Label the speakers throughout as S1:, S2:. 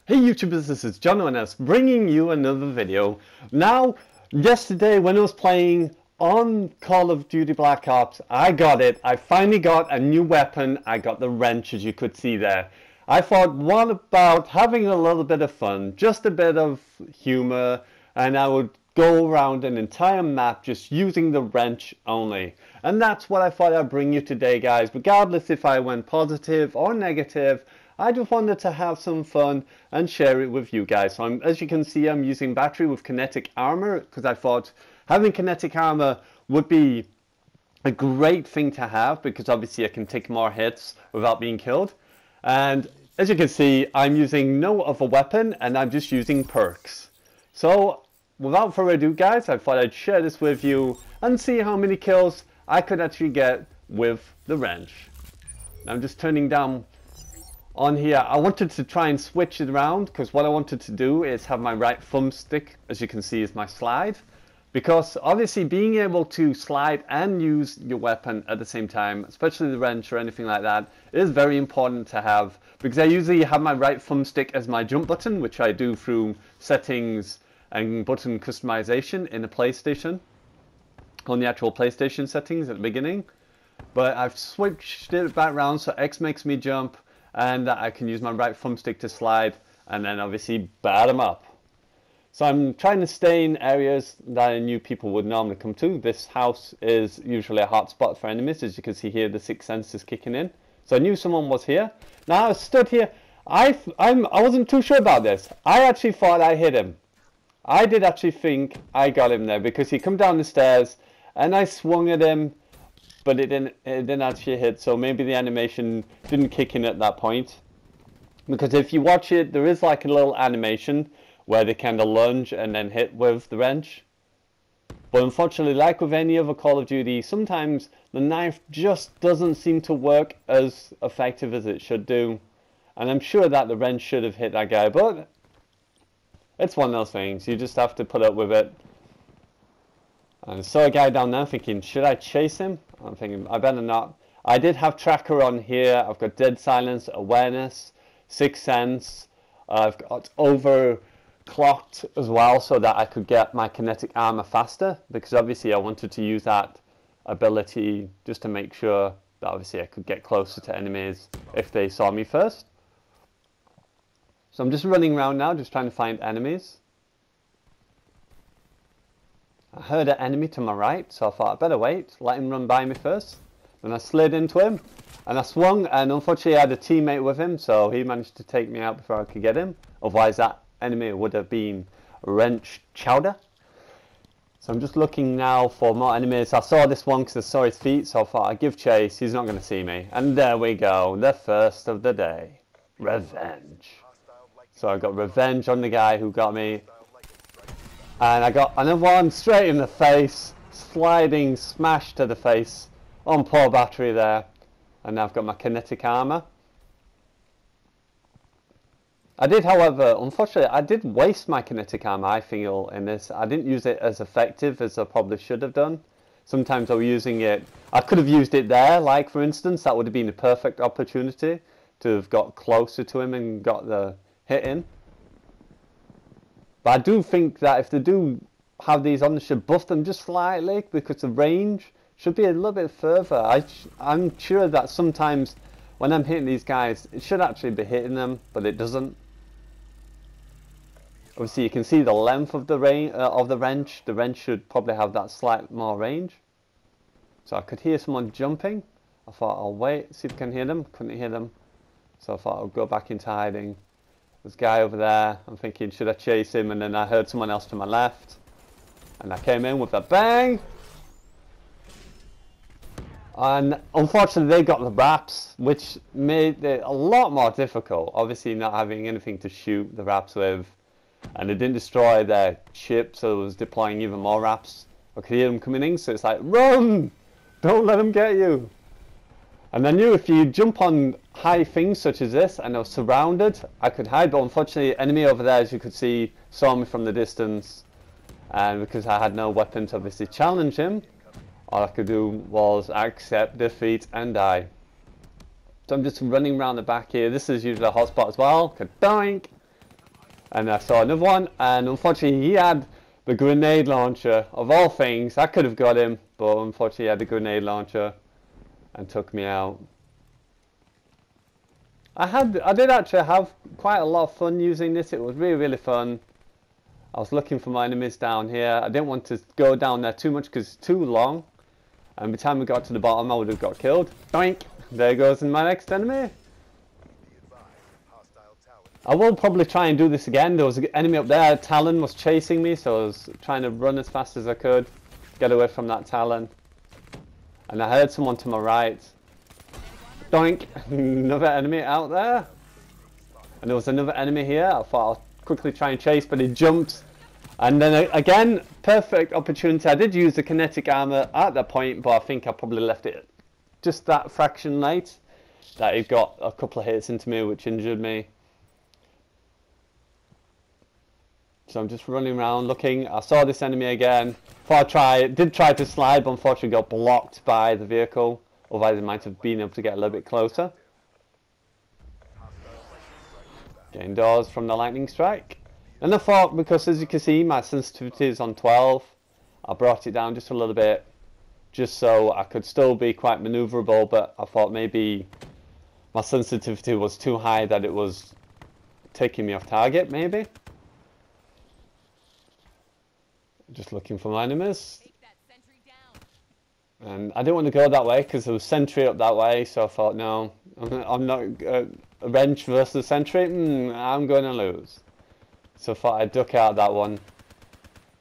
S1: Hey YouTubers, this is John ONS bringing you another video. Now, yesterday when I was playing on Call of Duty Black Ops, I got it. I finally got a new weapon. I got the wrench, as you could see there. I thought, what about having a little bit of fun, just a bit of humor, and I would go around an entire map just using the wrench only. And that's what I thought I'd bring you today, guys. Regardless if I went positive or negative, I just wanted to have some fun and share it with you guys. So as you can see, I'm using battery with kinetic armor because I thought having kinetic armor would be a great thing to have because obviously I can take more hits without being killed. And as you can see, I'm using no other weapon and I'm just using perks. So without further ado, guys, I thought I'd share this with you and see how many kills I could actually get with the wrench. I'm just turning down on here. I wanted to try and switch it around because what I wanted to do is have my right thumbstick, as you can see, is my slide, because obviously being able to slide and use your weapon at the same time, especially the wrench or anything like that, is very important to have, because I usually have my right thumbstick as my jump button, which I do through settings and button customization in the PlayStation, on the actual PlayStation settings at the beginning. But I've switched it back around so X makes me jump and I can use my right thumbstick to slide and then obviously bat them up. So I'm trying to stay in areas that I knew people would normally come to. This house is usually a hot spot for enemies. As you can see here, the sixth sense is kicking in. So I knew someone was here. Now I stood here. I wasn't too sure about this. I actually thought I hit him. I did actually think I got him there because he come down the stairs and I swung at him, but it didn't actually hit, so maybe the animation didn't kick in at that point. Because if you watch it, there is like a little animation where they kind of lunge and then hit with the wrench. But unfortunately, like with any other Call of Duty, sometimes the knife just doesn't seem to work as effective as it should do. And I'm sure that the wrench should have hit that guy, but it's one of those things. You just have to put up with it. And I saw a guy down there thinking, should I chase him? I'm thinking, I better not. I did have tracker on here. I've got dead silence, awareness, sixth sense. I've got overclocked as well so that I could get my kinetic armor faster, because obviously I wanted to use that ability just to make sure that obviously I could get closer to enemies if they saw me first. So I'm just running around now, just trying to find enemies. I heard an enemy to my right, so I thought I'd better wait, let him run by me first. Then I slid into him, and I swung, and unfortunately I had a teammate with him, so he managed to take me out before I could get him. Otherwise that enemy would have been wrench chowder. So I'm just looking now for more enemies. I saw this one because I saw his feet, so I thought I'd give chase, he's not going to see me. And there we go, the first of the day. Revenge. So I got revenge on the guy who got me. And I got another one straight in the face, sliding smash to the face on poor battery there. And now I've got my kinetic armor. I did, however, unfortunately, I did waste my kinetic armor, I feel, in this. I didn't use it as effective as I probably should have done. Sometimes I was using it, I could have used it there, like for instance, that would have been a perfect opportunity to have got closer to him and got the hit in. But I do think that if they do have these on, they should buff them just slightly because the range should be a little bit further. I'm sure that sometimes when I'm hitting these guys, it should actually be hitting them, but it doesn't. Obviously, you can see the length of the wrench. The wrench should probably have that slight more range. So I could hear someone jumping. I thought I'll wait, see if I can hear them. Couldn't hear them, so I thought I'll go back into hiding. This guy over there, I'm thinking, should I chase him? And then I heard someone else to my left. And I came in with a bang. And unfortunately, they got the wraps, which made it a lot more difficult. Obviously, not having anything to shoot the wraps with. And it didn't destroy their chip, so it was deploying even more wraps. I could hear them coming in, so it's like, run! Don't let them get you. And I knew if you jump on high things such as this and I was surrounded, I could hide, but unfortunately enemy over there, as you could see, saw me from the distance, and because I had no weapon to obviously challenge him, all I could do was accept defeat and die. So I'm just running around the back here. This is usually a hotspot as well. Kadoink! And I saw another one, and unfortunately he had the grenade launcher. Of all things, I could have got him, but unfortunately he had the grenade launcher and took me out. I did actually have quite a lot of fun using this. It was really fun. I was looking for my enemies down here. I didn't want to go down there too much because it's too long. And by the time we got to the bottom, I would have got killed. Doink! There goes my next enemy. I will probably try and do this again. There was an enemy up there. Talon was chasing me, so I was trying to run as fast as I could. Get away from that Talon. And I heard someone to my right. Doink! Another enemy out there. And there was another enemy here. I thought I'll quickly try and chase, but he jumped. And then again, perfect opportunity. I did use the kinetic armor at that point, but I think I probably left it just that fraction late. That it got a couple of hits into me, which injured me. So I'm just running around looking. I saw this enemy again. Did try to slide, but unfortunately got blocked by the vehicle. Otherwise I might have been able to get a little bit closer. Getting dodged from the lightning strike. And I thought, because as you can see my sensitivity is on 12, I brought it down just a little bit, just so I could still be quite maneuverable, but I thought maybe my sensitivity was too high, that it was taking me off target maybe. Just looking for my enemies. And I didn't want to go that way because there was sentry up that way, so I thought, no, I'm not a wrench versus sentry, I'm going to lose. So I thought I'd duck out that one,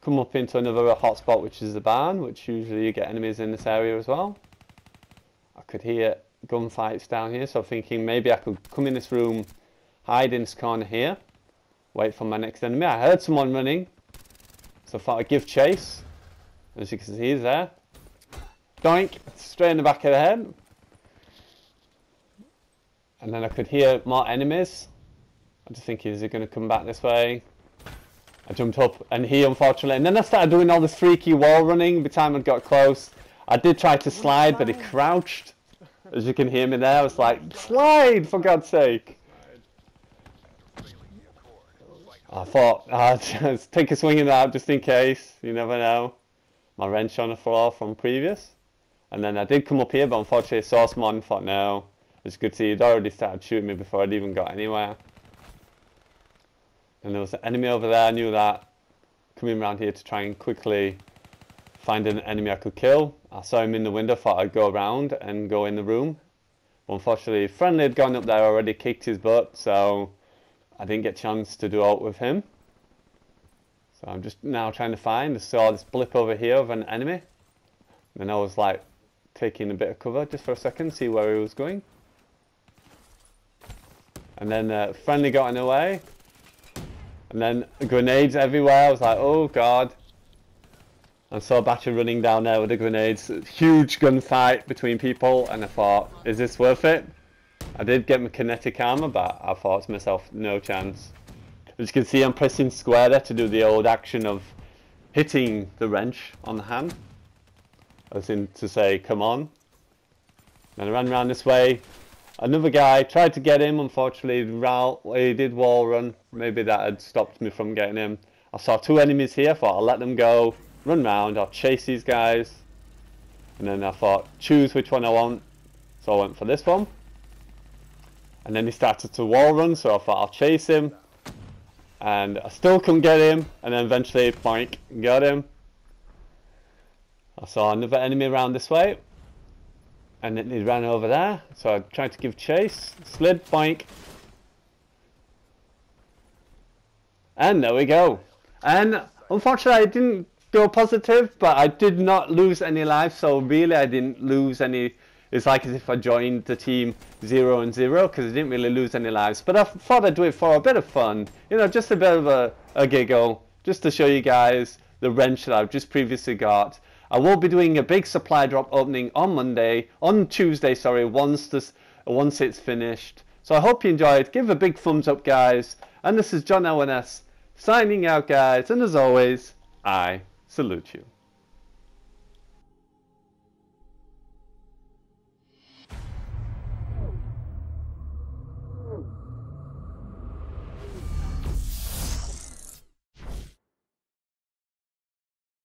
S1: come up into another hotspot, which is the barn, which usually you get enemies in this area as well. I could hear gunfights down here, so I'm thinking maybe I could come in this room, hide in this corner here, wait for my next enemy. I heard someone running, so I thought I'd give chase. As you can see, he's there. Doink! Straight in the back of the head. And then I could hear more enemies. I just think, is he going to come back this way? I jumped up, and he unfortunately... And then I started doing all this freaky wall running. By the time I got close, I did try to slide, but he crouched. As you can hear me there, I was like, slide, for God's sake! I thought, I'd just take a swing in that just in case. You never know. My wrench on the floor from previous. And then I did come up here, but unfortunately I saw someone and thought, no. As you could see, he'd already started shooting me before I'd even got anywhere. And there was an enemy over there, I knew that. Coming around here to try and quickly find an enemy I could kill. I saw him in the window, thought I'd go around and go in the room. But unfortunately, friendly had gone up there already, kicked his butt, so I didn't get a chance to do out with him. So I'm just now trying to find. I saw this blip over here of an enemy. And I was like taking a bit of cover just for a second, see where he was going. And then friendly got in the way. And then grenades everywhere. I was like, oh god. I saw a battery running down there with the grenades. Huge gunfight between people, and I thought, is this worth it? I did get my kinetic armor, but I thought to myself, no chance. As you can see, I'm pressing square there to do the old action of hitting the wrench on the hand. As in to say, come on. Then I ran around this way. Another guy tried to get him, unfortunately he did wall run. Maybe that had stopped me from getting him. I saw two enemies here, thought I'll let them go, run round, I'll chase these guys. And then I thought, choose which one I want. So I went for this one. And then he started to wall run, so I thought I'll chase him. And I still couldn't get him, and then eventually, boink, got him. I saw another enemy around this way. And then he ran over there, so I tried to give chase, slid, boink. And there we go. And unfortunately I didn't go positive, but I did not lose any lives, so really I didn't lose any. It's like as if I joined the team 0 and 0, because I didn't really lose any lives. But I thought I'd do it for a bit of fun, you know, just a bit of a giggle, just to show you guys the wrench that I've just previously got. I will be doing a big supply drop opening on Tuesday, sorry, once it's finished. So I hope you enjoyed. Give a big thumbs up, guys. And this is John LNS signing out, guys. And as always, I salute you.